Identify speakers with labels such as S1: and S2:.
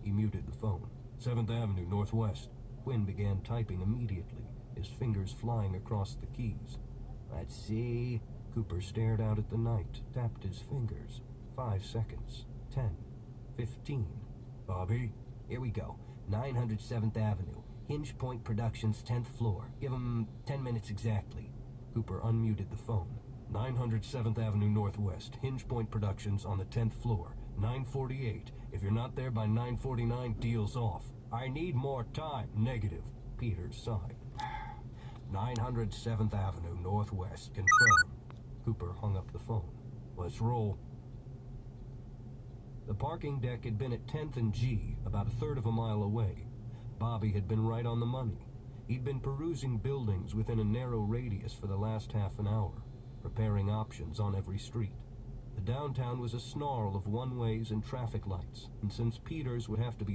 S1: He muted the phone. 7th Avenue Northwest. Quinn began typing immediately, his fingers flying across the keys. Let's see. Cooper stared out at the night, tapped his fingers. 5 seconds. 10. 15. Bobby? Here we go. 907th Avenue. Hinge Point Productions, 10th floor. Give him 10 minutes exactly. Cooper unmuted the phone. 907th Avenue Northwest. Hinge Point Productions on the 10th floor. 9:48. If you're not there by 9:49, deal's off. I need more time. Negative. Peters sighed. 907th Avenue Northwest. Confirm. Cooper hung up the phone. Let's roll. The parking deck had been at 10th and G, about a third of a mile away. Bobby had been right on the money. He'd been perusing buildings within a narrow radius for the last half an hour, preparing options on every street. The downtown was a snarl of one-ways and traffic lights, and since Peters would have to be